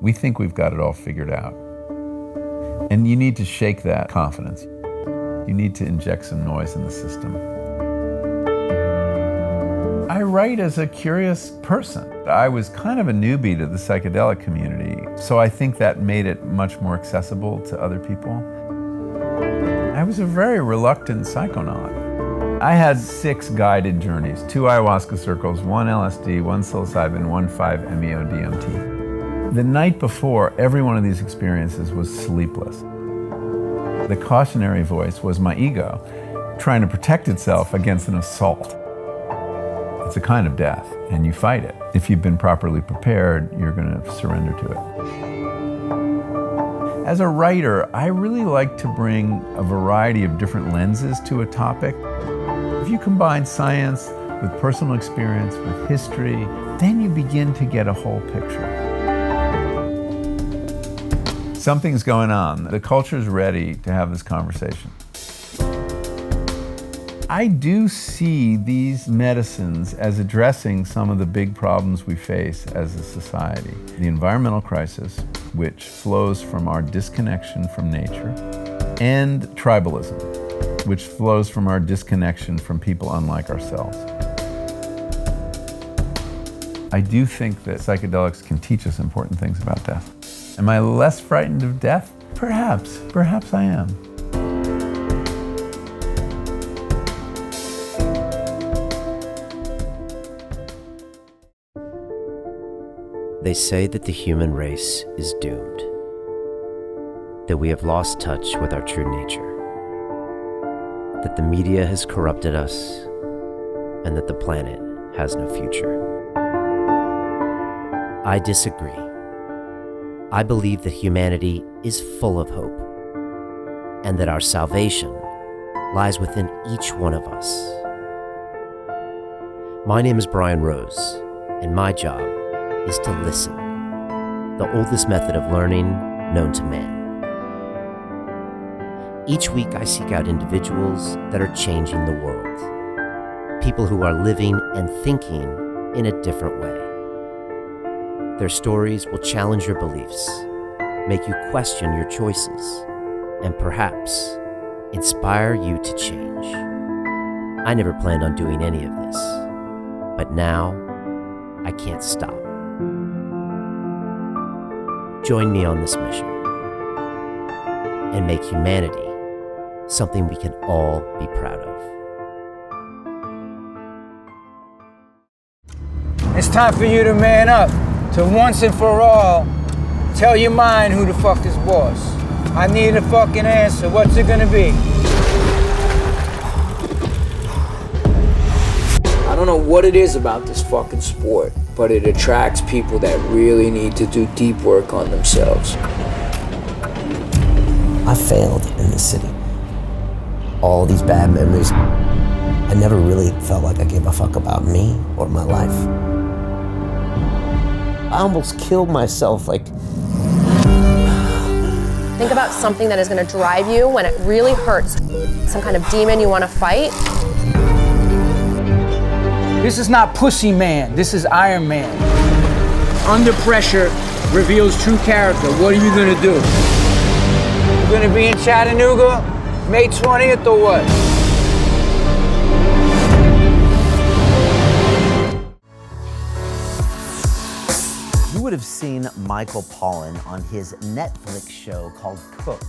We think we've got it all figured out. And you need to shake that confidence. You need to inject some noise in the system. I write as a curious person. I was kind of a newbie to the psychedelic community, so I think that made it much more accessible to other people. I was a very reluctant psychonaut. I had 6 guided journeys, 2 ayahuasca circles, 1 LSD, 1 psilocybin, 1 5-MeO-DMT. The night before every one of these experiences was sleepless. The cautionary voice was my ego, trying to protect itself against an assault. It's a kind of death, and you fight it. If you've been properly prepared, you're going to surrender to it. As a writer, I really like to bring a variety of different lenses to a topic. If you combine science with personal experience, with history, then you begin to get a whole picture. Something's going on. The culture's ready to have this conversation. I do see these medicines as addressing some of the big problems we face as a society. The environmental crisis, which flows from our disconnection from nature, and tribalism, which flows from our disconnection from people unlike ourselves. I do think that psychedelics can teach us important things about death. Am I less frightened of death? Perhaps I am. They say that the human race is doomed, that we have lost touch with our true nature, that the media has corrupted us, and that the planet has no future. I disagree. I believe that humanity is full of hope, and that our salvation lies within each one of us. My name is Brian Rose, and my job is to listen, the oldest method of learning known to man. Each week I seek out individuals that are changing the world, people who are living and thinking in a different way. Their stories will challenge your beliefs, make you question your choices, and perhaps inspire you to change. I never planned on doing any of this, but now I can't stop. Join me on this mission and make humanity something we can all be proud of. It's time for you to man up, to once and for all tell your mind who the fuck is boss. I need a fucking answer. What's it gonna be? I don't know what it is about this fucking sport, but it attracts people that really need to do deep work on themselves. I failed in this city. All these bad memories. I never really felt like I gave a fuck about me or my life. I almost killed myself, like. Think about something that is gonna drive you when it really hurts. Some kind of demon you wanna fight. This is not Pussy Man, this is Iron Man. Under pressure reveals true character. What are you gonna do? You're gonna be in Chattanooga, May 20th or what? You would have seen Michael Pollan on his Netflix show called Cooked,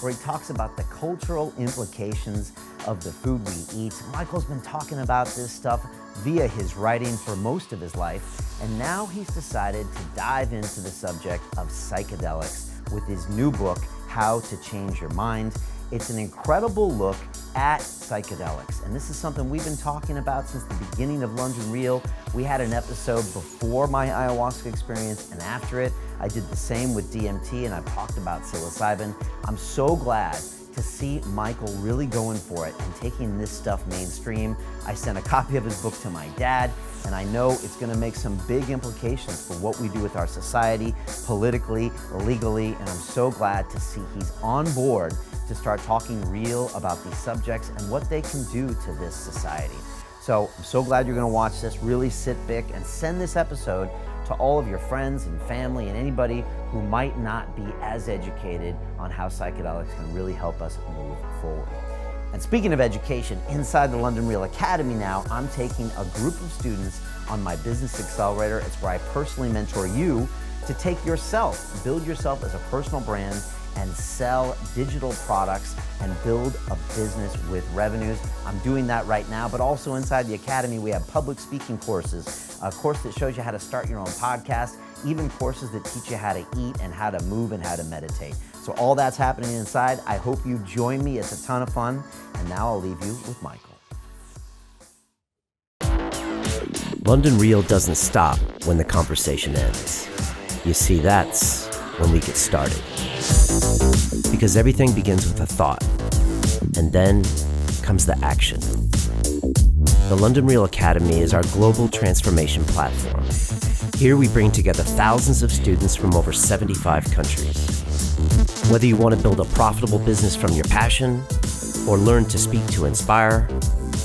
where he talks about the cultural implications of the food we eat. Michael's been talking about this stuff via his writing for most of his life, and now he's decided to dive into the subject of psychedelics with his new book, How to Change Your Mind. It's an incredible look at psychedelics, and this is something we've been talking about since the beginning of Lunge and Reel. We had an episode before my ayahuasca experience, and after it, I did the same with DMT, and I talked about psilocybin. I'm so glad to see Michael really going for it and taking this stuff mainstream. I sent a copy of his book to my dad, and I know it's gonna make some big implications for what we do with our society, politically, legally, and I'm so glad to see he's on board to start talking real about these subjects and what they can do to this society. So I'm so glad you're gonna watch this. Really sit back and send this episode to all of your friends and family and anybody who might not be as educated on how psychedelics can really help us move forward. And speaking of education, inside the London Real Academy now, I'm taking a group of students on my Business Accelerator. It's where I personally mentor you to take yourself, build yourself as a personal brand and sell digital products and build a business with revenues. I'm doing that right now, but also inside the Academy, we have public speaking courses, a course that shows you how to start your own podcast, even courses that teach you how to eat and how to move and how to meditate. So all that's happening inside. I hope you join me. It's a ton of fun. And now I'll leave you with Michael. London Real doesn't stop when the conversation ends. You see, that's when we get started. Because everything begins with a thought, and then comes the action. The London Real Academy is our global transformation platform. Here we bring together thousands of students from over 75 countries. Whether you want to build a profitable business from your passion, or learn to speak to inspire,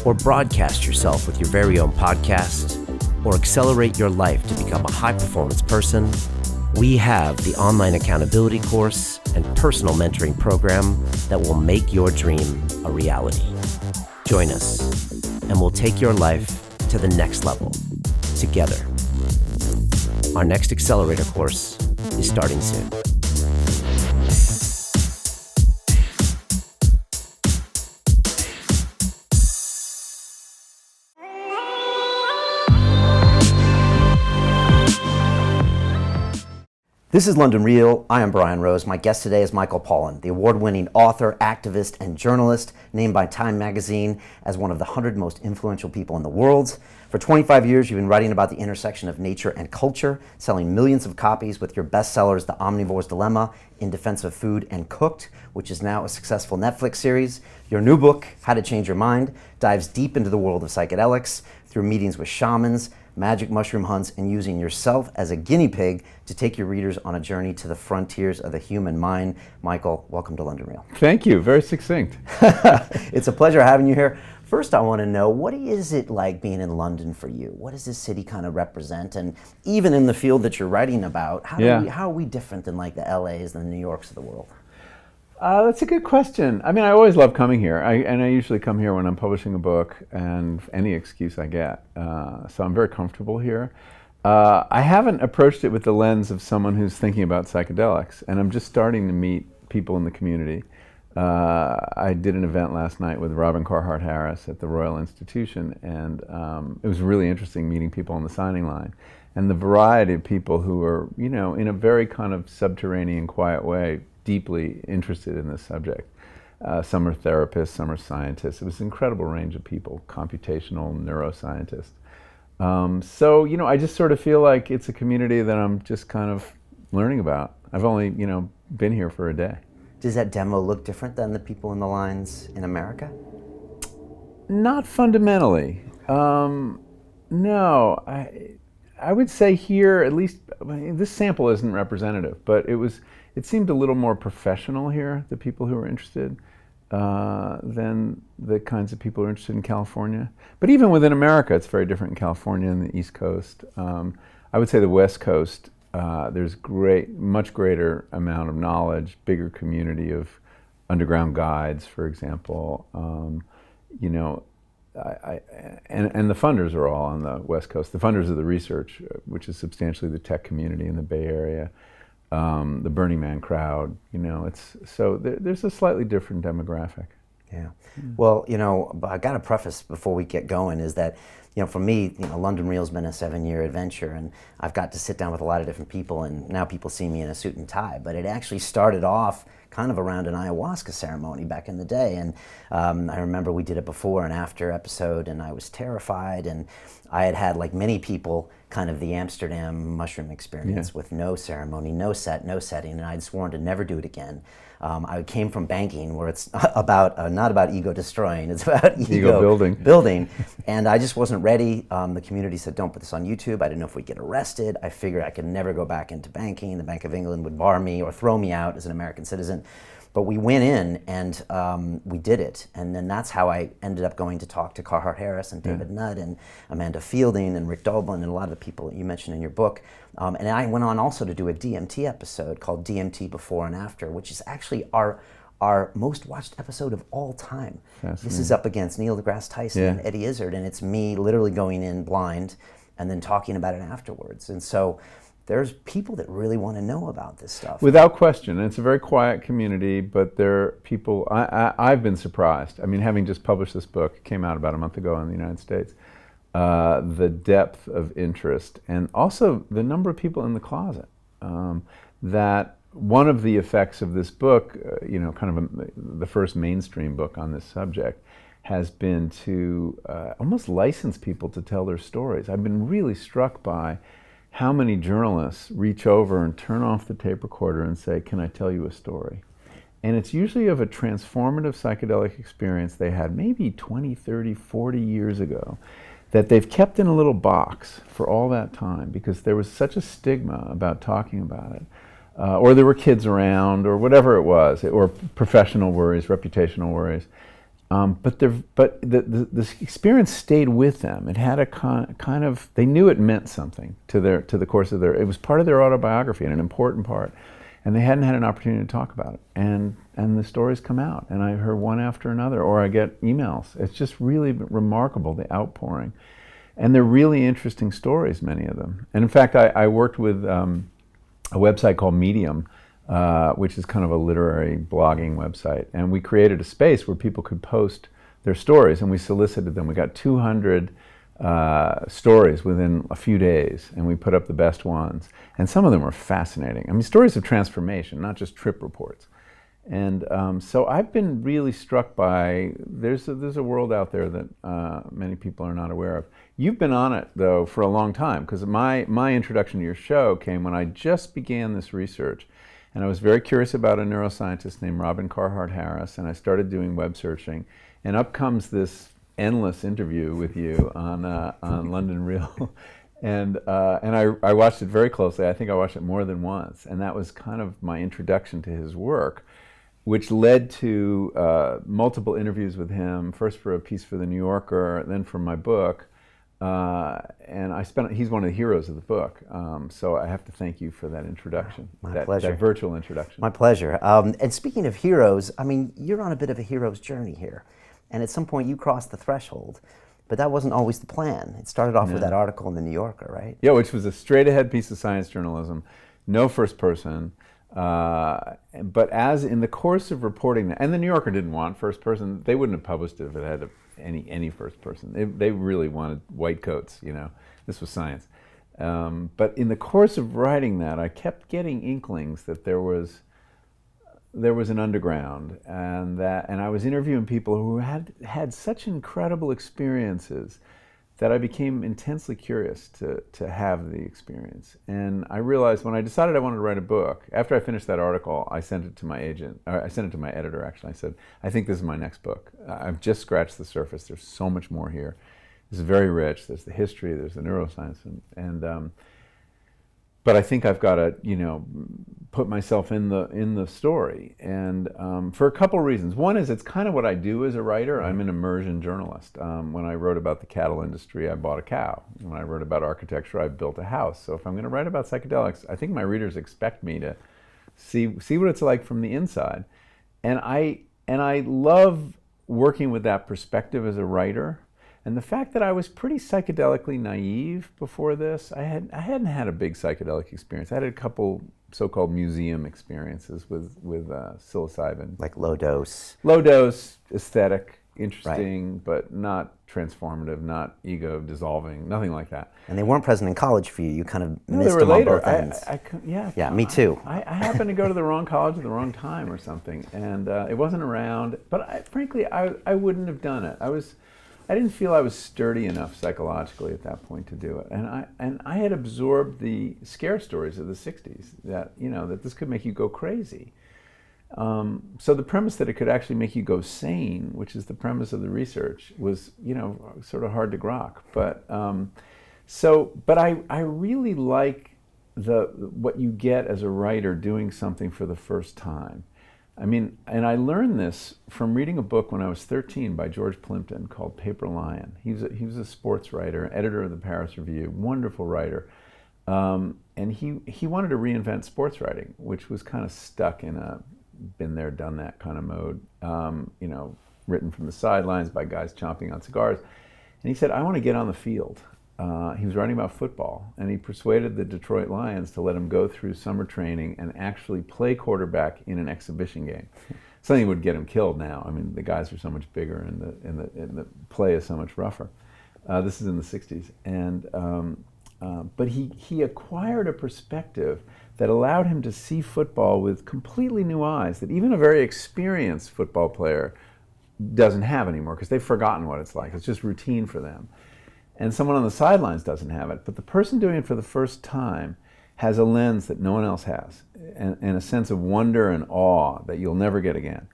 or broadcast yourself with your very own podcast, or accelerate your life to become a high-performance person, we have the online accountability course and personal mentoring program that will make your dream a reality. Join us, and we'll take your life to the next level, together. Our next accelerator course is starting soon. This is London Real. I am Brian Rose. My guest today is Michael Pollan, the award-winning author, activist, and journalist, named by Time magazine as one of the 100 most influential people in the world. For 25 years, you've been writing about the intersection of nature and culture, selling millions of copies with your bestsellers, The Omnivore's Dilemma, In Defense of Food, and Cooked, which is now a successful Netflix series. Your new book, How to Change Your Mind, dives deep into the world of psychedelics through meetings with shamans, magic mushroom hunts, and using yourself as a guinea pig to take your readers on a journey to the frontiers of the human mind. Michael, welcome to London Real. Thank you. Very succinct. It's a pleasure having you here. First, I want to know, what is it like being in London for you? What does this city kind of represent? And even in the field that you're writing about, how are we different than like the LAs and the New Yorks of the world? That's a good question. I mean, I always love coming here. I usually come here when I'm publishing a book and any excuse I get. So I'm very comfortable here. I haven't approached it with the lens of someone who's thinking about psychedelics, and I'm just starting to meet people in the community. I did an event last night with Robin Carhart Harris at the Royal Institution, and it was really interesting meeting people on the signing line. And the variety of people who are, you know, in a very kind of subterranean, quiet way, deeply interested in this subject. Some are therapists, some are scientists. It was an incredible range of people, computational neuroscientists. So, you know, I just sort of feel like it's a community that I'm just kind of learning about. I've only, you know, been here for a day. Does that demo look different than the people in the lines in America? Not fundamentally. No, I would say here, at least, this sample isn't representative, but it seemed a little more professional here, the people who were interested, than the kinds of people who are interested in California. But even within America, it's very different in California and the East Coast. I would say the West Coast, there's much greater amount of knowledge, bigger community of underground guides, for example. You know, and the funders are all on the West Coast. The funders of the research, which is substantially the tech community in the Bay Area, the Burning Man crowd, you know, there's a slightly different demographic. Yeah. Well, you know, I got to preface before we get going is that, you know, for me, you know, London Real's been a 7-year adventure, and I've got to sit down with a lot of different people, and now people see me in a suit and tie. But it actually started off kind of around an ayahuasca ceremony back in the day, and I remember we did it before and after episode, and I was terrified, and I had like many people, kind of the Amsterdam mushroom experience with no ceremony, no set, no setting, and I'd sworn to never do it again. I came from banking, where it's about not about ego destroying, it's about ego building. And I just wasn't ready. The community said, don't put this on YouTube. I didn't know if we'd get arrested. I figured I could never go back into banking. The Bank of England would bar me or throw me out as an American citizen. And but we went in and we did it, and then that's how I ended up going to talk to Carhart Harris and David Nutt and Amanda Fielding and Rick Doblin and a lot of the people that you mentioned in your book. And I went on also to do a DMT episode called DMT Before and After, which is actually our most watched episode of all time. This is up against Neil deGrasse Tyson and Eddie Izzard, and it's me literally going in blind and then talking about it afterwards. And so there's people that really want to know about this stuff. Without question. It's a very quiet community, but there are people, I've been surprised. I mean, having just published this book, it came out about a month ago in the United States, the depth of interest and also the number of people in the closet. That one of the effects of this book, kind of the first mainstream book on this subject, has been to almost license people to tell their stories. I've been really struck by how many journalists reach over and turn off the tape recorder and say, "Can I tell you a story?" And it's usually of a transformative psychedelic experience they had maybe 20, 30, 40 years ago that they've kept in a little box for all that time because there was such a stigma about talking about it. Or there were kids around, or whatever it was, or professional worries, reputational worries. But the experience stayed with them. It had a kind of, they knew it meant something to the course of it was part of their autobiography and an important part. And they hadn't had an opportunity to talk about it. And the stories come out, and I heard one after another, or I get emails. It's just really remarkable, the outpouring. And they're really interesting stories, many of them. And in fact, I worked with a website called Medium, which is kind of a literary blogging website. And we created a space where people could post their stories, and we solicited them. We got 200 stories within a few days, and we put up the best ones. And some of them were fascinating. I mean, stories of transformation, not just trip reports. And so I've been really struck by, there's a world out there that many people are not aware of. You've been on it, though, for a long time, because my introduction to your show came when I just began this research. And I was very curious about a neuroscientist named Robin Carhart Harris, and I started doing web searching. And up comes this endless interview with you on London Real. And I watched it very closely. I think I watched it more than once. And that was kind of my introduction to his work, which led to multiple interviews with him, first for a piece for the New Yorker, then for my book. And he's one of the heroes of the book. So I have to thank you for that introduction. My pleasure. That virtual introduction. My pleasure. And speaking of heroes, I mean, you're on a bit of a hero's journey here. And at some point you crossed the threshold, but that wasn't always the plan. It started off with that article in the New Yorker, right? Yeah, which was a straight ahead piece of science journalism, no first person. But as in the course of reporting that, and the New Yorker didn't want first person, they wouldn't have published it if it had any first person. They really wanted white coats, this was science. But in the course of writing that, I kept getting inklings that there was an underground, and I was interviewing people who had such incredible experiences that I became intensely curious to have the experience. And I realized when I decided I wanted to write a book, after I finished that article, I sent it to my agent, or I sent it to my editor actually. I said, I think this is my next book. I've just scratched the surface. There's so much more here. It's very rich. There's the history, there's the neuroscience, but I think I've got to, put myself in the story, and for a couple of reasons. One is it's kind of what I do as a writer. I'm an immersion journalist. When I wrote about the cattle industry, I bought a cow. When I wrote about architecture, I built a house. So if I'm going to write about psychedelics, I think my readers expect me to see what it's like from the inside, and I love working with that perspective as a writer. And the fact that I was pretty psychedelically naive before this, I hadn't had a big psychedelic experience. I had a couple so-called museum experiences with psilocybin. Like low dose. Low dose, aesthetic, interesting, Right. but not transformative, not ego dissolving, nothing like that. And they weren't present in college for you. You kind of No, missed they were them later. on both ends. Yeah, me too. I happened to go to the wrong college at the wrong time or something, and it wasn't around. But frankly, I wouldn't have done it. I didn't feel I was sturdy enough psychologically at that point to do it. And I had absorbed the scare stories of the 60s that, that this could make you go crazy. So the premise that it could actually make you go sane, which is the premise of the research, was, sort of hard to grok. But I really like what you get as a writer doing something for the first time. I mean, and I learned this from reading a book when I was 13 by George Plimpton called Paper Lion. He was a sports writer, editor of the Paris Review, wonderful writer. And he wanted to reinvent sports writing, which was kind of stuck in a been there, done that kind of mode, you know, written from the sidelines by guys chomping on cigars. And he said, I want to get on the field. He was writing about football, and he persuaded the Detroit Lions to let him go through summer training and actually play quarterback in an exhibition game. Something that would get him killed now. I mean, the guys are so much bigger, and the play is so much rougher. This is in the 60s. And but he acquired a perspective that allowed him to see football with completely new eyes that even a very experienced football player doesn't have anymore, because they've forgotten what it's like. It's just routine for them. And someone on the sidelines doesn't have it. But the person doing it for the first time has a lens that no one else has, and a sense of wonder and awe that you'll never get again.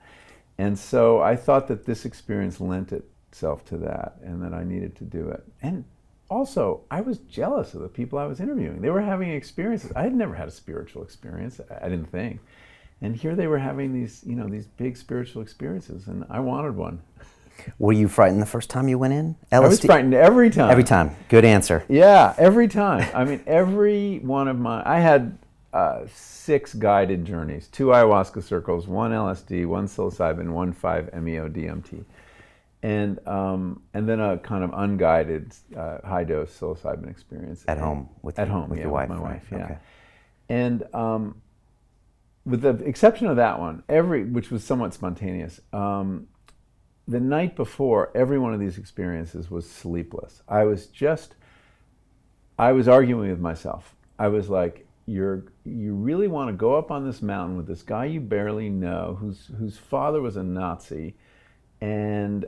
And so I thought that this experience lent itself to that, and that I needed to do it. And also, I was jealous of the people I was interviewing. They were having experiences. I had never had a spiritual experience, I didn't think. And here they were having these, you know, these big spiritual experiences, and I wanted one. Were you frightened the first time you went in? LSD? I was frightened every time. Every time. Good answer. Yeah, every time. I mean, every one of I had 6 guided journeys, 2 ayahuasca circles, 1 LSD, 1 psilocybin, 1 5-MeO-DMT. And then a kind of unguided high-dose psilocybin experience. At home? With your wife? With my wife, yeah. Okay. And with the exception of that one, which was somewhat spontaneous, the night before every one of these experiences was sleepless. I was arguing with myself. I was like, you really want to go up on this mountain with this guy you barely know, whose father was a Nazi, and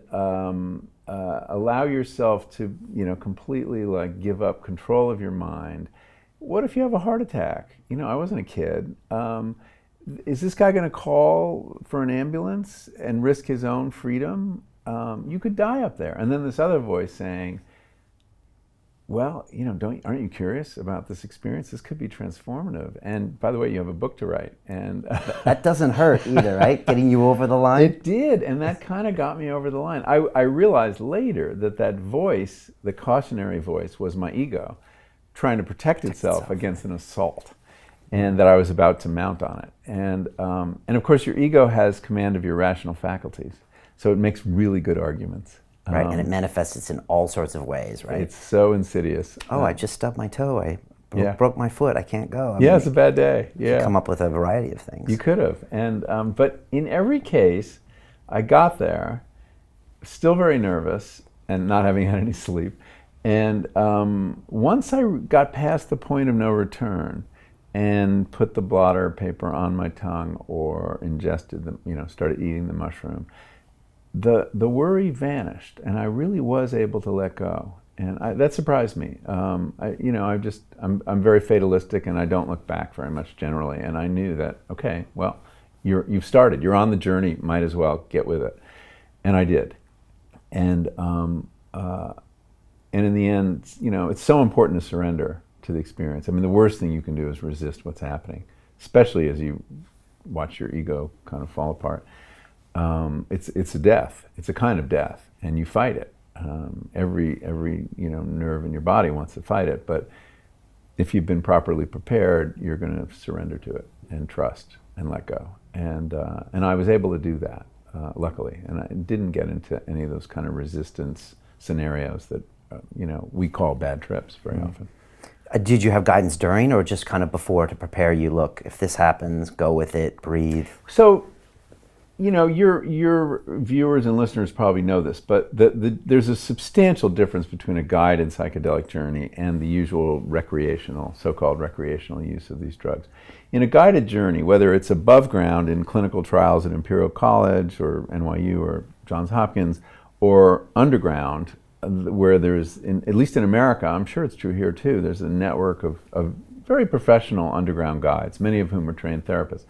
allow yourself to, you know, completely like give up control of your mind. What if you have a heart attack? You know, I wasn't a kid. Is this guy going to call for an ambulance and risk his own freedom? You could die up there. And then this other voice saying, well, you know, aren't you curious about this experience? This could be transformative. And by the way, you have a book to write. And that doesn't hurt either, right? Getting you over the line? It did, and that kind of got me over the line. I realized later that voice, the cautionary voice, was my ego trying to protect itself against an assault, and that I was about to mount on it. And of course, your ego has command of your rational faculties, so it makes really good arguments. Right, and it manifests in all sorts of ways, right? It's so insidious. Oh, I just stubbed my toe. I broke my foot. I can't go. It's a bad day. Yeah, come up with a variety of things. You could have, and but in every case, I got there, still very nervous and not having had any sleep. And once I got past the point of no return, and put the blotter paper on my tongue or ingested them, you know, started eating the mushroom, the worry vanished, and I really was able to let go, and that surprised me. I'm very fatalistic, and I don't look back very much generally. And I knew that, okay, well, you've started, you're on the journey, might as well get with it, and I did. And in the end, you know, it's so important to surrender to the experience. I mean, the worst thing you can do is resist what's happening, especially as you watch your ego kind of fall apart. It's a death. It's a kind of death, and you fight it. Every nerve in your body wants to fight it, but if you've been properly prepared, you're going to surrender to it and trust and let go. And I was able to do that, luckily, and I didn't get into any of those kind of resistance scenarios that we call bad trips very often. Did you have guidance during, or just kind of before, to prepare you? Look, if this happens, go with it, breathe. So, your viewers and listeners probably know this, but there's a substantial difference between a guided psychedelic journey and the usual so-called recreational use of these drugs. In a guided journey, whether it's above ground in clinical trials at Imperial College or NYU or Johns Hopkins, or underground, where there's, at least in America, I'm sure it's true here too, there's a network of very professional underground guides, many of whom are trained therapists.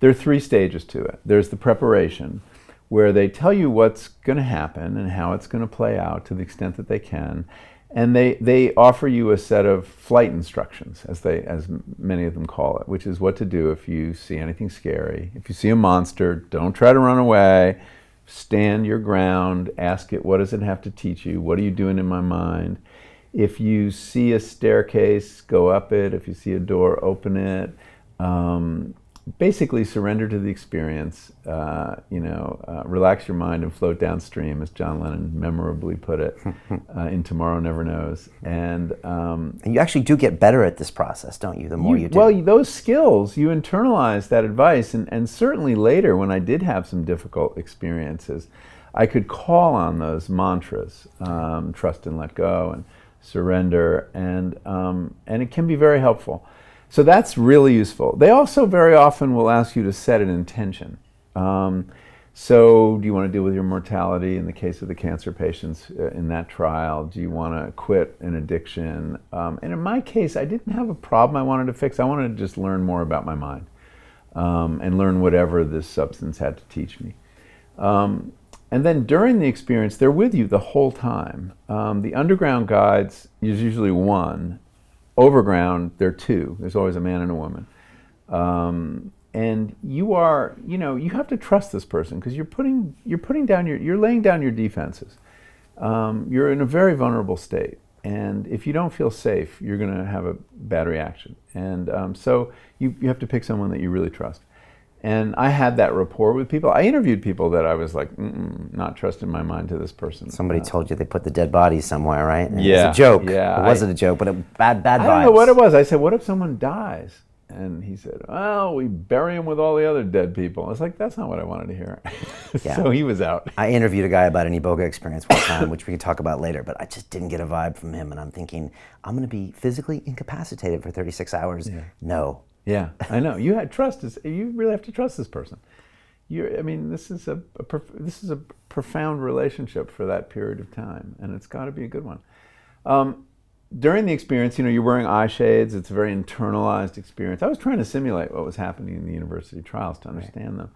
There are 3 stages to it. There's the preparation, where they tell you what's going to happen and how it's going to play out to the extent that they can, And they offer you a set of flight instructions, as many of them call it, which is what to do if you see anything scary. If you see a monster, don't try to run away. Stand your ground. Ask it, what does it have to teach you? What are you doing in my mind? If you see a staircase, go up it. If you see a door, open it. Basically surrender to the experience, relax your mind and float downstream, as John Lennon memorably put it in Tomorrow Never Knows. And you actually do get better at this process, don't you, the more you do? Well, those skills, you internalize that advice, and certainly later when I did have some difficult experiences, I could call on those mantras, trust and let go and surrender, and it can be very helpful. So that's really useful. They also very often will ask you to set an intention. So do you want to deal with your mortality in the case of the cancer patients in that trial? Do you want to quit an addiction? And in my case, I didn't have a problem I wanted to fix. I wanted to just learn more about my mind and learn whatever this substance had to teach me. And then during the experience, they're with you the whole time. The underground guides is usually one. Overground, there are two. There's always a man and a woman. And you have to trust this person, because you're laying down your defenses. You're in a very vulnerable state. And if you don't feel safe, you're going to have a bad reaction. And so you have to pick someone that you really trust. And I had that rapport with people. I interviewed people that I was like, not trusting my mind to this person. Somebody told you they put the dead bodies somewhere, right? And yeah. It was a joke. Yeah. It wasn't a joke, but bad vibes. I don't know what it was. I said, what if someone dies? And he said, well, we bury him with all the other dead people. I was like, that's not what I wanted to hear. Yeah. So he was out. I interviewed a guy about an Iboga experience one time, which we can talk about later, but I just didn't get a vibe from him. And I'm thinking, I'm going to be physically incapacitated for 36 hours. Yeah. No. Yeah, I know. You had trust. You really have to trust this person. This is a profound relationship for that period of time, and it's got to be a good one. During the experience, you're wearing eye shades. It's a very internalized experience. I was trying to simulate what was happening in the university trials to understand them,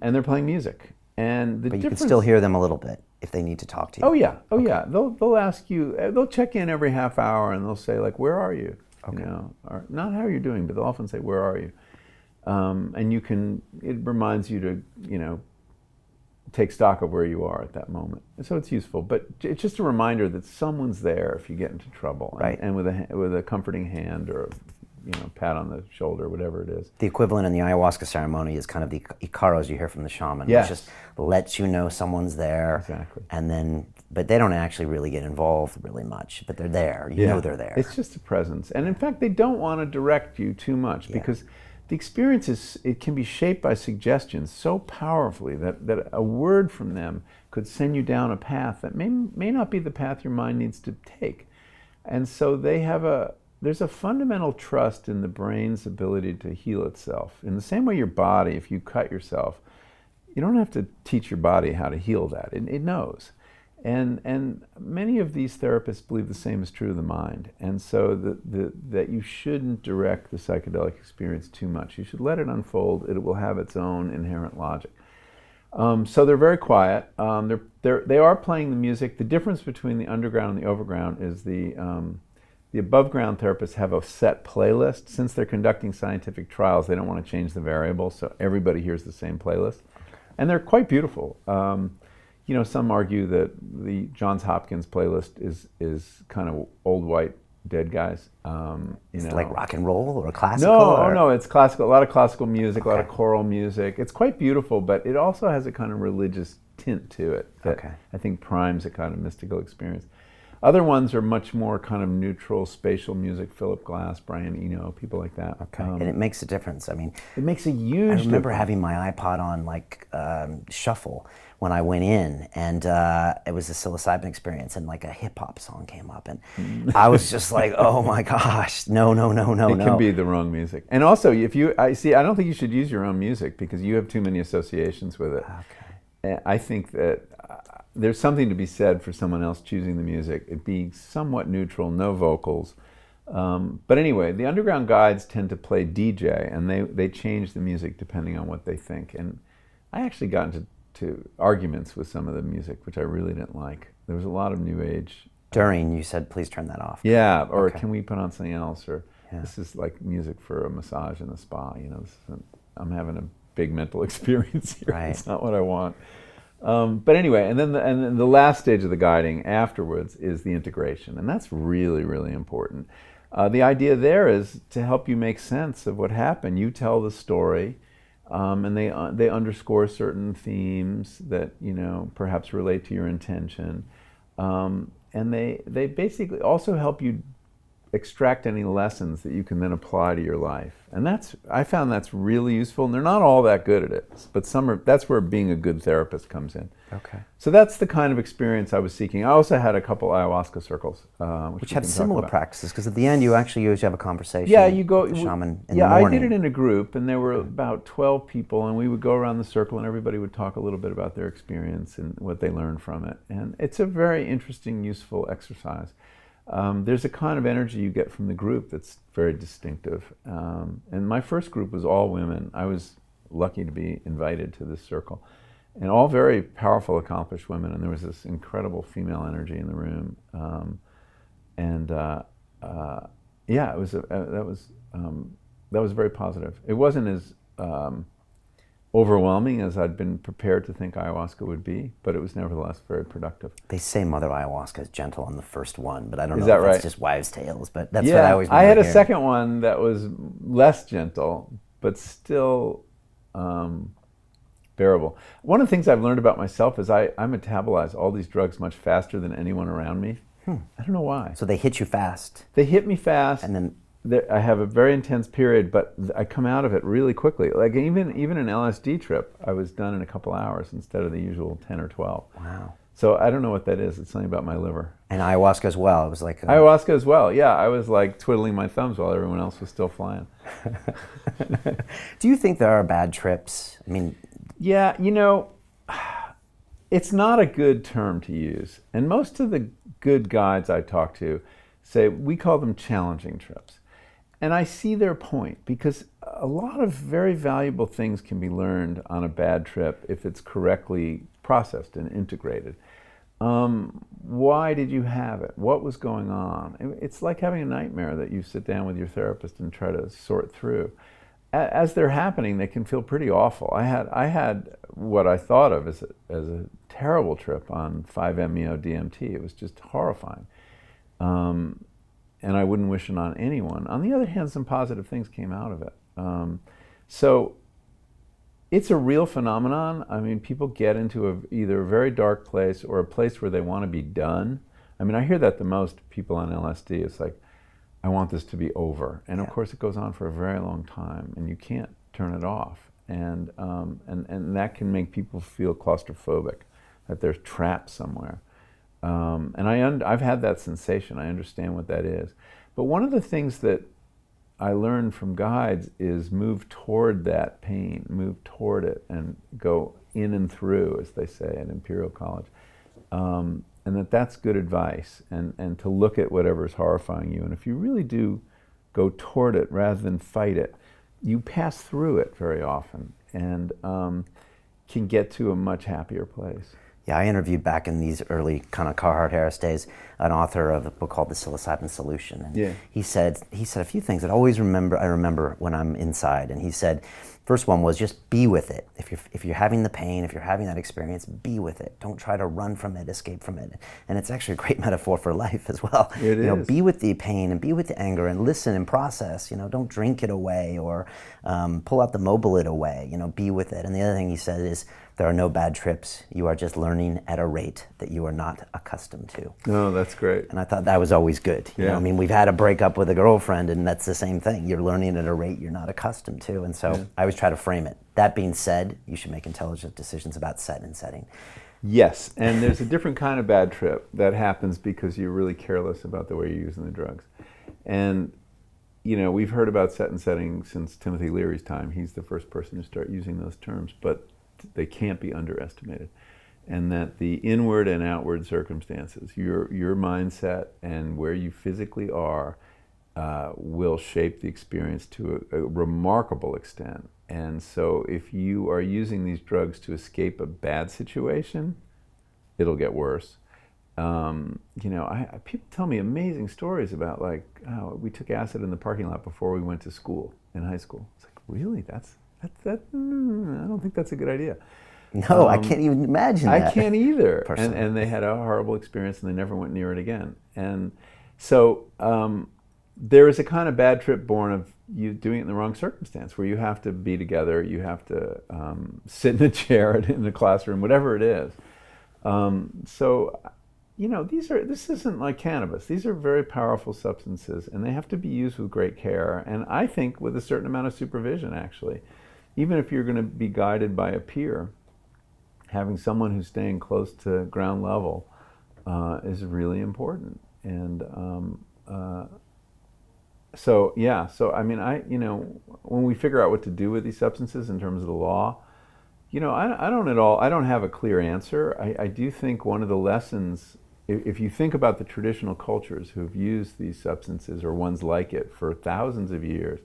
and they're playing music. But you can still hear them a little bit if they need to talk to you. Oh yeah, yeah. They'll ask you. They'll check in every half hour, and they'll say like, "Where are you?" Okay. Or not how you're doing, but they'll often say, "Where are you?" And it reminds you to, take stock of where you are at that moment. And so it's useful, but it's just a reminder that someone's there if you get into trouble, right? And with a comforting hand or pat on the shoulder, whatever it is. The equivalent in the Ayahuasca ceremony is kind of the icaros you hear from the shaman. Yes. It just lets you know someone's there. Exactly. And then, but they don't actually really get involved really much, but they're there. You know they're there. It's just a presence. And in fact, they don't want to direct you too much because the experience it can be shaped by suggestions so powerfully that a word from them could send you down a path that may not be the path your mind needs to take. And so there's a fundamental trust in the brain's ability to heal itself. In the same way your body, if you cut yourself, you don't have to teach your body how to heal that. It knows. And many of these therapists believe the same is true of the mind. And so that you shouldn't direct the psychedelic experience too much. You should let it unfold. It will have its own inherent logic. So they're very quiet. They are playing the music. The difference between the underground and the overground is the above ground therapists have a set playlist. Since they're conducting scientific trials, they don't want to change the variables, so everybody hears the same playlist. And they're quite beautiful. Some argue that the Johns Hopkins playlist is kind of old white dead guys. It's like rock and roll or classical? No, it's classical. A lot of classical music, a lot of choral music. It's quite beautiful, but it also has a kind of religious tint to it that I think primes a kind of mystical experience. Other ones are much more kind of neutral, spatial music, Philip Glass, Brian Eno, people like that. Okay, and it makes a difference. I mean, it makes a huge difference. I remember having my iPod on shuffle when I went in, and it was a psilocybin experience, and like a hip hop song came up, and I was just like, oh my gosh, no. It can be the wrong music. And also, I don't think you should use your own music because you have too many associations with it. Okay. I think that there's something to be said for someone else choosing the music, it being somewhat neutral, no vocals. But anyway, the underground guides tend to play DJ, and they change the music depending on what they think. And I actually got into arguments with some of the music, which I really didn't like. There was a lot of new age During, you said, please turn that off. Yeah, or Okay. can we put on something else? Or Yeah. this is like music for a massage in the spa. You know, I'm having a big mental experience here. Right. It's not what I want. But anyway, and then the last stage of the guiding afterwards is the integration, and that's really, really important. The idea there is to help you make sense of what happened. You tell the story, and they underscore certain themes that, you know, perhaps relate to your intention, and they basically also help you extract any lessons that you can then apply to your life. And I found that's really useful, and they're not all that good at it, but that's where being a good therapist comes in. Okay. So that's the kind of experience I was seeking. I also had a couple ayahuasca circles, Which we have can talk similar about. practices, because at the end you actually usually have a conversation Yeah, you go. with the shaman in yeah, the morning. I did it in a group, and there were about 12 people, and we would go around the circle, and everybody would talk a little bit about their experience and what they learned from it. And it's a very interesting, useful exercise. There's a kind of energy you get from the group that's very distinctive. And my first group was all women. I was lucky to be invited to this circle, and all very powerful, accomplished women. And there was this incredible female energy in the room. Yeah, it was that was very positive. It wasn't as overwhelming as I'd been prepared to think ayahuasca would be, but it was nevertheless very productive. They say Mother Ayahuasca is gentle on the first one, but I don't Is know that if right? that's just wives' tales, but that's Yeah, what I always I had remember a hearing. second one that was less gentle, but still bearable. One of the things I've learned about myself is I metabolize all these drugs much faster than anyone around me. I don't know why. So they hit you fast, They hit me fast, and then I have a very intense period, but I come out of it really quickly. Like even an LSD trip, I was done in a couple hours instead of the usual 10 or 12. wow. So I don't know what that is. It's something about my liver. And ayahuasca as well. It was like Ayahuasca as well. Yeah, I was like twiddling my thumbs while everyone else was still flying. Do you think there are bad trips? I mean, Yeah, you know, it's not a good term to use. And most of the good guides I talk to say we call them challenging trips. And I see their point, because a lot of very valuable things can be learned on a bad trip if it's correctly processed and integrated. Why did you have it? What was going on? It's like having a nightmare that you sit down with your therapist and try to sort through. As they're happening, they can feel pretty awful. I had what I thought of as a terrible trip on 5-MeO DMT. It was just horrifying. And I wouldn't wish it on anyone. On the other hand, some positive things came out of it. So it's a real phenomenon. I mean, people get into either a very dark place or a place where they want to be done. I mean, I hear that the most, people on LSD. It's like, I want this to be over. And of course, it goes on for a very long time, and you can't turn it off. And that can make people feel claustrophobic, that they're trapped somewhere. And I've had that sensation. I understand what that is. But one of the things that I learned from guides is move toward that pain, move toward it, and go in and through, as they say at Imperial College. And that's good advice, and to look at whatever's horrifying you. And if you really do go toward it rather than fight it, you pass through it very often and can get to a much happier place. yeah, I interviewed back in these early kind of Carhart Harris days an author of a book called The Psilocybin Solution. And he said a few things that I remember when I'm inside. And he said, first one was just be with it. If you're having the pain, if you're having that experience, be with it. Don't try to run from it, escape from it. And it's actually a great metaphor for life as well. It is. Be with the pain and be with the anger and listen and process. Don't drink it away or pull out the mobile it away. Be with it. And the other thing he said is, there are no bad trips. You are just learning at a rate that you are not accustomed to. No, that's great. And I thought that was always good. Yeah. I mean, we've had a breakup with a girlfriend, and that's the same thing. You're learning at a rate you're not accustomed to. And so I always try to frame it. That being said, you should make intelligent decisions about set and setting. Yes, and there's a different kind of bad trip that happens because you're really careless about the way you're using the drugs. And we've heard about set and setting since Timothy Leary's time. He's the first person to start using those terms, but they can't be underestimated. And that the inward and outward circumstances, your mindset and where you physically are, will shape the experience to a remarkable extent. And so if you are using these drugs to escape a bad situation, it'll get worse. People tell me amazing stories about like, oh, we took acid in the parking lot before we went to school in high school. It's like, really? That. I don't think that's a good idea. No, I can't even imagine that. I can't either. Personally. And they had a horrible experience and they never went near it again. And so there is a kind of bad trip born of you doing it in the wrong circumstance, where you have to be together, you have to sit in a chair in a classroom, whatever it is. This isn't like cannabis. These are very powerful substances, and they have to be used with great care, and I think with a certain amount of supervision, actually. Even if you're going to be guided by a peer, having someone who's staying close to ground level is really important. And when we figure out what to do with these substances in terms of the law, I don't have a clear answer. I do think one of the lessons, if you think about the traditional cultures who've used these substances or ones like it for thousands of years,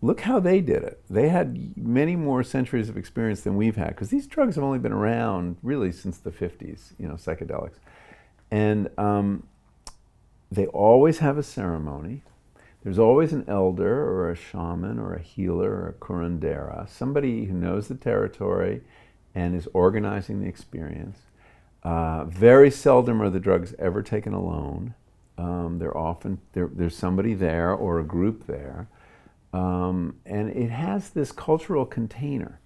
look how they did it. They had many more centuries of experience than we've had, because these drugs have only been around really since the 50s, psychedelics. And they always have a ceremony. There's always an elder or a shaman or a healer or a curandera, somebody who knows the territory and is organizing the experience. Very seldom are the drugs ever taken alone. There's somebody there or a group there. And it has this cultural container.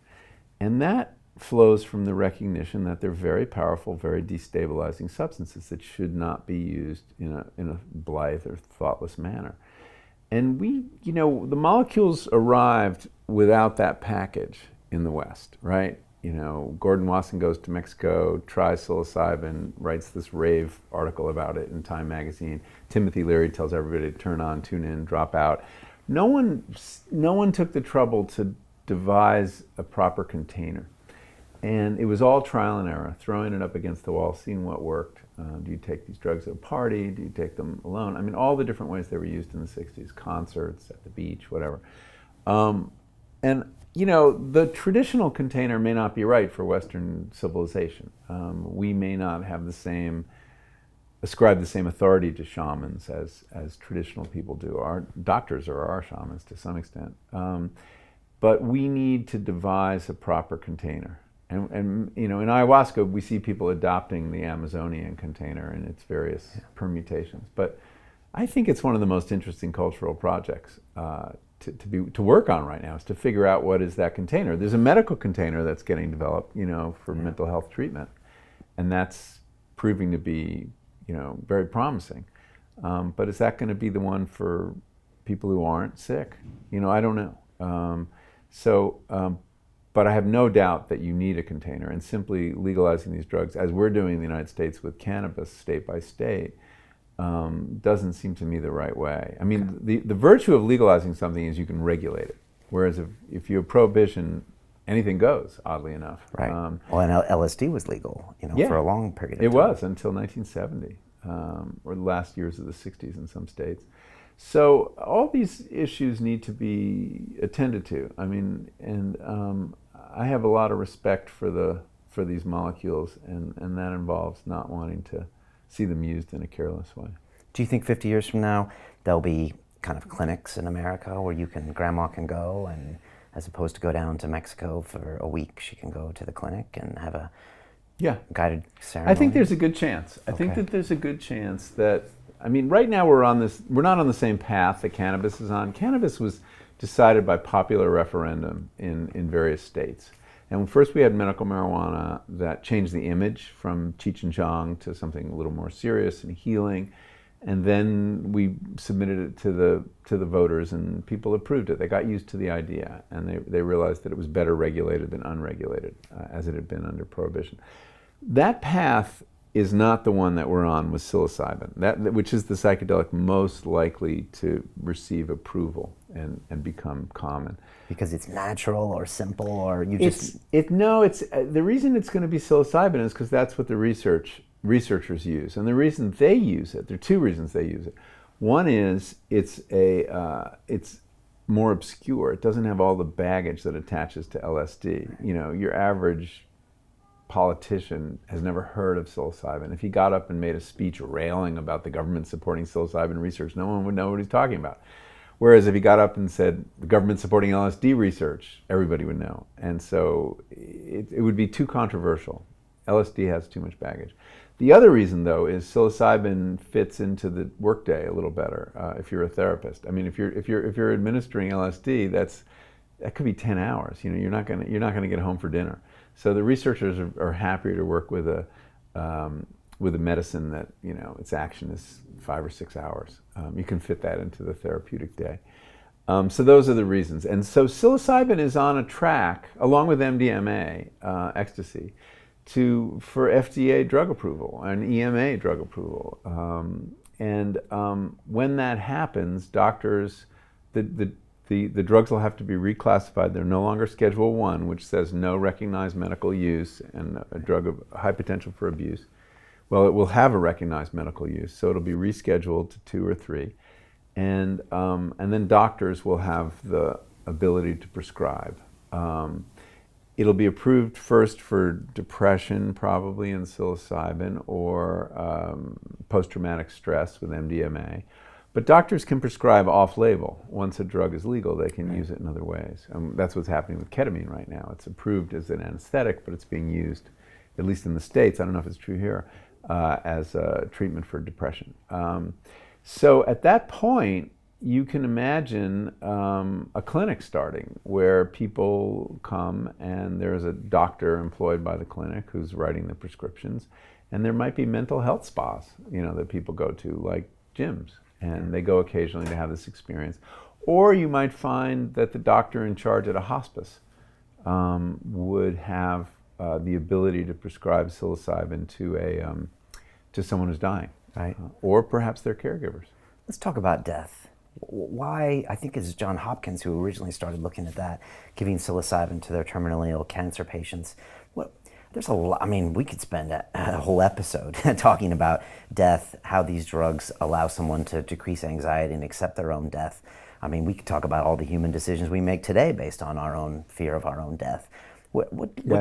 And that flows from the recognition that they're very powerful, very destabilizing substances that should not be used in a blithe or thoughtless manner. And the molecules arrived without that package in the West, right? Gordon Wasson goes to Mexico, tries psilocybin, writes this rave article about it in Time magazine. Timothy Leary tells everybody to turn on, tune in, drop out. No one took the trouble to devise a proper container. And it was all trial and error, throwing it up against the wall, seeing what worked. Do you take these drugs at a party? Do you take them alone? I mean, all the different ways they were used in the 60s, concerts, at the beach, whatever. The traditional container may not be right for Western civilization. We may not have ascribe the same authority to shamans as traditional people do. Our doctors are our shamans to some extent. But we need to devise a proper container. And in ayahuasca, we see people adopting the Amazonian container in its various permutations. But I think it's one of the most interesting cultural projects to work on right now, is to figure out what is that container. There's a medical container that's getting developed, for mental health treatment, and that's proving to be, very promising. But is that going to be the one for people who aren't sick? I don't know. But I have no doubt that you need a container, and simply legalizing these drugs, as we're doing in the United States with cannabis state by state, doesn't seem to me the right way. I mean, the virtue of legalizing something is you can regulate it, whereas if you have prohibition, anything goes, oddly enough. Right. And LSD was legal, for a long period of time. It was until 1970, or the last years of the 60s in some states. So all these issues need to be attended to. I mean, and I have a lot of respect for these molecules, and that involves not wanting to see them used in a careless way. Do you think 50 years from now there'll be kind of clinics in America where grandma can go, and as opposed to go down to Mexico for a week, she can go to the clinic and have a guided ceremony? I think there's a good chance. I think that there's a good chance that, right now we're not on the same path that cannabis is on. Cannabis was decided by popular referendum in various states. And first we had medical marijuana that changed the image from Cheech and Chong to something a little more serious and healing. And then we submitted it to the voters, and people approved it. They got used to the idea, and they realized that it was better regulated than unregulated, as it had been under Prohibition. That path is not the one that we're on with psilocybin, which is the psychedelic most likely to receive approval and become common. Because it's natural or simple, or the reason it's going to be psilocybin is because that's what the researchers use, and the reason they use it, there are two reasons they use it. One is it's more obscure. It doesn't have all the baggage that attaches to LSD. Your average politician has never heard of psilocybin, if he got up and made a speech railing about the government supporting psilocybin research, no one would know what he's talking about. Whereas if he got up and said the government supporting LSD research, everybody would know. And so it would be too controversial. LSD has too much baggage. The other reason, though, is psilocybin fits into the workday a little better if you're a therapist. I mean, if you're administering LSD, that could be 10 hours. You know, you're not gonna get home for dinner. So the researchers are happier to work with a medicine that, you know, its action is 5 or 6 hours. You can fit that into the therapeutic day. So those are the reasons. And so psilocybin is on a track, along with MDMA, ecstasy, for FDA drug approval and EMA drug approval. When that happens, doctors, the drugs will have to be reclassified. They're no longer Schedule 1, which says no recognized medical use and a drug of high potential for abuse. Well, it will have a recognized medical use, so it'll be rescheduled to 2 or 3. And then doctors will have the ability to prescribe. It'll be approved first for depression, probably in psilocybin, or post-traumatic stress with MDMA. But doctors can prescribe off-label. Once a drug is legal, they can use it in other ways. That's what's happening with ketamine right now. It's approved as an anesthetic, but it's being used, at least in the States, I don't know if it's true here, as a treatment for depression. So at that point, you can imagine a clinic starting where people come and there's a doctor employed by the clinic who's writing the prescriptions, and there might be mental health spas, you know, that people go to, like gyms, and they go occasionally to have this experience. Or you might find that the doctor in charge at a hospice would have the ability to prescribe psilocybin to someone who's dying, Right. Or perhaps their caregivers. Let's talk about death. Why, I think it's John Hopkins who originally started looking at that, giving psilocybin to their terminally ill cancer patients. There's a lot, I mean, we could spend a whole episode talking about death, how these drugs allow someone to decrease anxiety and accept their own death. I mean, we could talk about all the human decisions we make today based on our own fear of our own death.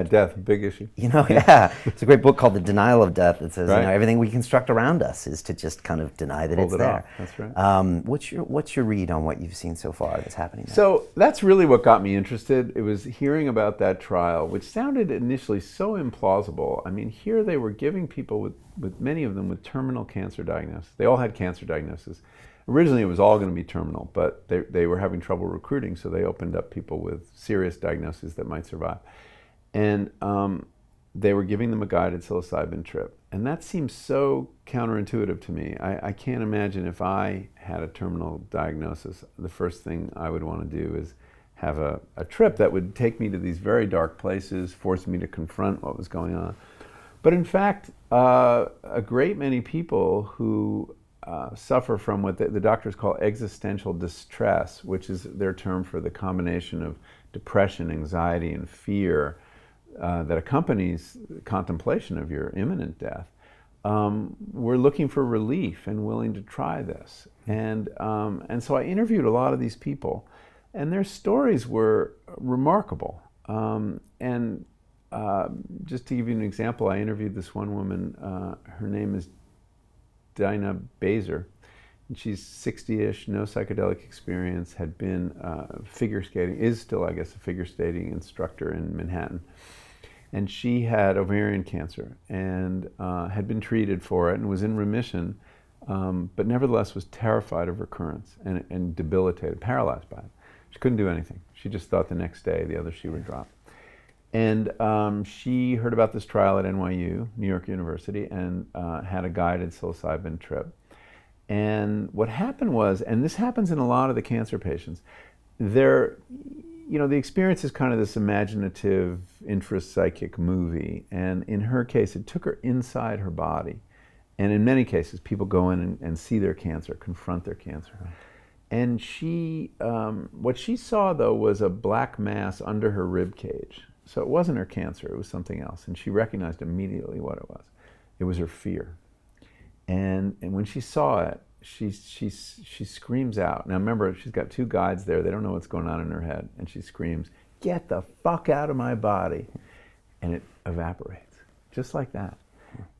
Death, big issue. You know, yeah. It's a great book called The Denial of Death that says, Right. you know, everything we construct around us is to just kind of deny that Hold it's it there. off. That's right. What's your read on what you've seen so far that's happening now? So that's really what got me interested. It was hearing about that trial, which sounded initially so implausible. I mean, here they were giving people with many of them with terminal cancer diagnosis. They all had cancer diagnosis. Originally, it was all going to be terminal, but they were having trouble recruiting, so they opened up people with serious diagnoses that might survive. And they were giving them a guided psilocybin trip. And that seems so counterintuitive to me. I can't imagine if I had a terminal diagnosis, the first thing I would want to do is have a trip that would take me to these very dark places, force me to confront what was going on. But in fact, a great many people who suffer from what the doctors call existential distress, which is their term for the combination of depression, anxiety, and fear that accompanies contemplation of your imminent death, we're looking for relief and willing to try this. And so I interviewed a lot of these people, and their stories were remarkable. Just to give you an example, I interviewed this one woman, her name is Dinah Baser, and she's 60-ish, no psychedelic experience, had been figure skating, is still, I guess, a figure skating instructor in Manhattan. And she had ovarian cancer and had been treated for it and was in remission, but nevertheless was terrified of recurrence and debilitated, paralyzed by it. She couldn't do anything. She just thought the next day the other shoe would drop. And she heard about this trial at NYU, New York University, and had a guided psilocybin trip. And what happened was, and this happens in a lot of the cancer patients, the experience is kind of this imaginative, intrapsychic movie. And in her case, it took her inside her body. And in many cases, people go in and see their cancer, confront their cancer. And she, what she saw, though, was a black mass under her rib cage. So it wasn't her cancer, it was something else. And she recognized immediately what it was. It was her fear. And when she saw it, she screams out. Now remember, she's got two guides there. They don't know what's going on in her head. And she screams, "Get the fuck out of my body." And it evaporates. just like that.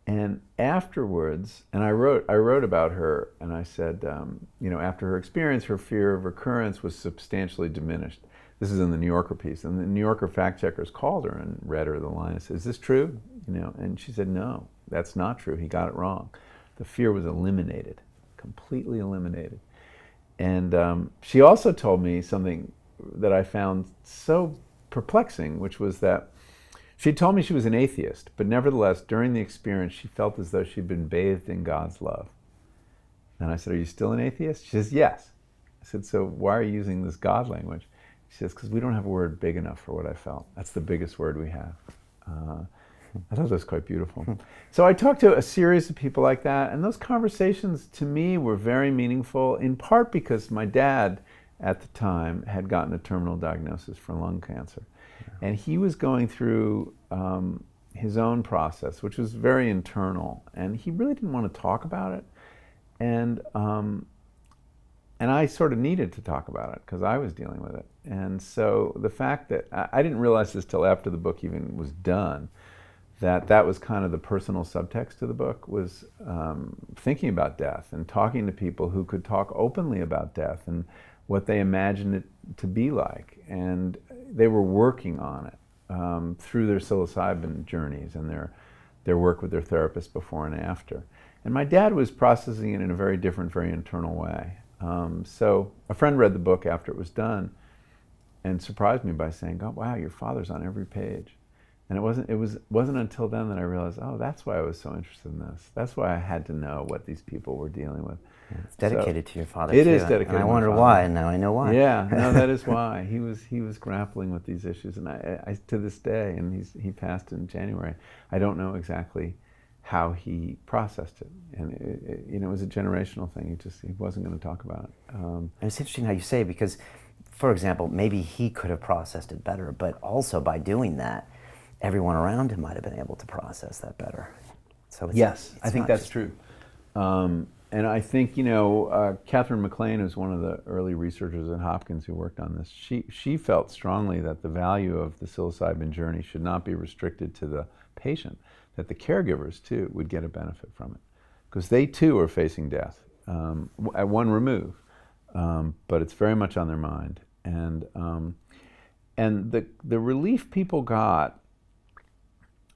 And afterwards, and I wrote about her, and I said, after her experience, her fear of recurrence was substantially diminished. This is in the New Yorker piece, and the New Yorker fact checkers called her and read her the line and said, "Is this true?" And she said, "No, that's not true. He got it wrong. The fear was eliminated, completely eliminated." And she also told me something that I found so perplexing, which was that she told me she was an atheist, but nevertheless, during the experience, she felt as though she'd been bathed in God's love. And I said, "Are you still an atheist?" She says, "Yes." I said, "So why are you using this God language?" She says, "Because we don't have a word big enough for what I felt. That's the biggest word we have." I thought that was quite beautiful. So I talked to a series of people like that, and those conversations to me were very meaningful, in part because my dad at the time had gotten a terminal diagnosis for lung cancer. And he was going through his own process, which was very internal, and he really didn't want to talk about it. And I sort of needed to talk about it because I was dealing with it. And so the fact that I didn't realize this till after the book even was done, that was kind of the personal subtext to the book, was thinking about death and talking to people who could talk openly about death and what they imagined it to be like. And they were working on it through their psilocybin journeys and their work with their therapist before and after. And my dad was processing it in a very different, very internal way. So a friend read the book after it was done and surprised me by saying, "Oh, wow, your father's on every page." And it wasn't until then that I realized, oh, that's why I was so interested in this. That's why I had to know what these people were dealing with. It's dedicated to your father. It too. is dedicated. And I to my wonder father. why, and now I know why. Yeah, no, that is why he was grappling with these issues, and I to this day, and he passed in January. I don't know exactly how he processed it, and it was a generational thing. He wasn't going to talk about it. And it's interesting how you say it, because, for example, maybe he could have processed it better, but also by doing that, everyone around him might have been able to process that better. So Yes, I think that's true. And I think, Catherine McLean is one of the early researchers at Hopkins who worked on this. She felt strongly that the value of the psilocybin journey should not be restricted to the patient, that the caregivers, too, would get a benefit from it. Because they, too, are facing death at one remove, but it's very much on their mind. And the relief people got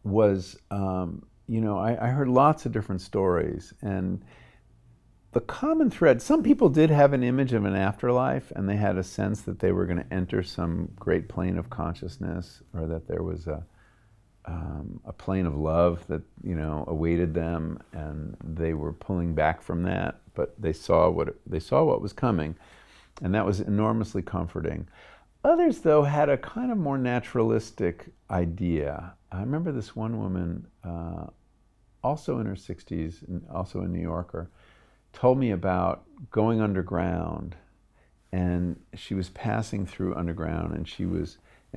was, I heard lots of different stories, and the common thread, some people did have an image of an afterlife, and they had a sense that they were going to enter some great plane of consciousness, or that there was a plane of love that, awaited them, and they were pulling back from that, but they saw what was coming, and that was enormously comforting. Others, though, had a kind of more naturalistic idea. I remember this one woman, also in her 60s, and also a New Yorker, told me about going underground, and she was passing through underground, and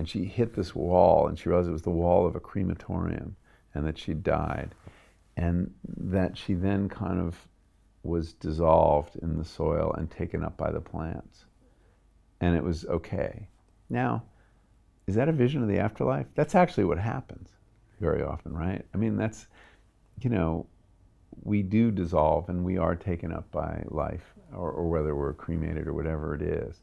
she hit this wall, and she realized it was the wall of a crematorium, and that she died, and that she then kind of was dissolved in the soil and taken up by the plants, and it was okay. Now, is that a vision of the afterlife? That's actually what happens very often, right? I mean, that's, we do dissolve and we are taken up by life, or whether we're cremated or whatever it is.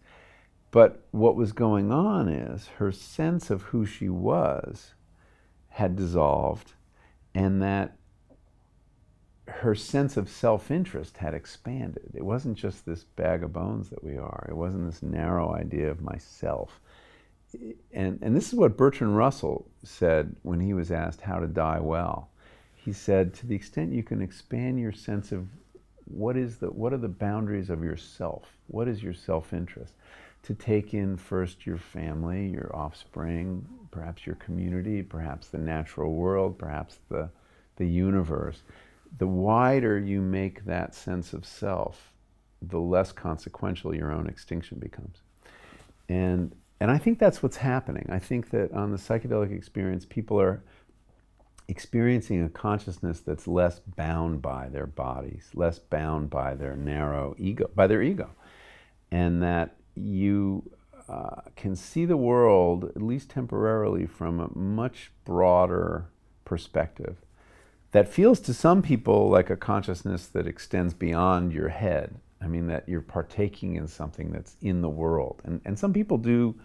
But what was going on is her sense of who she was had dissolved, and that her sense of self-interest had expanded. It wasn't just this bag of bones that we are. It wasn't this narrow idea of myself. And this is what Bertrand Russell said when he was asked how to die well. He said, to the extent you can expand your sense of what are the boundaries of yourself, what is your self-interest, to take in first your family, your offspring, perhaps your community, perhaps the natural world, perhaps the universe. The wider you make that sense of self, the less consequential your own extinction becomes. And I think that's what's happening. I think that on the psychedelic experience, people are experiencing a consciousness that's less bound by their bodies, less bound by their narrow ego, and that you can see the world, at least temporarily, from a much broader perspective. that feels to some people like a consciousness that extends beyond your head. I mean, that you're partaking in something that's in the world. And some people do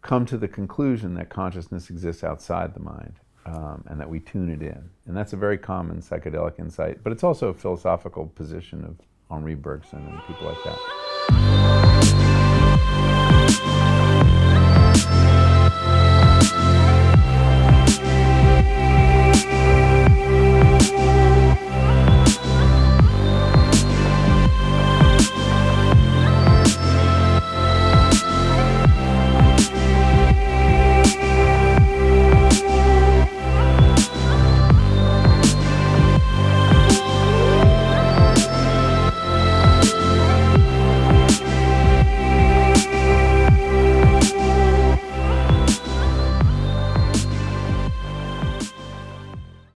come to the conclusion that consciousness exists outside the mind, and that we tune it in. And that's a very common psychedelic insight, but it's also a philosophical position of Henri Bergson and people like that.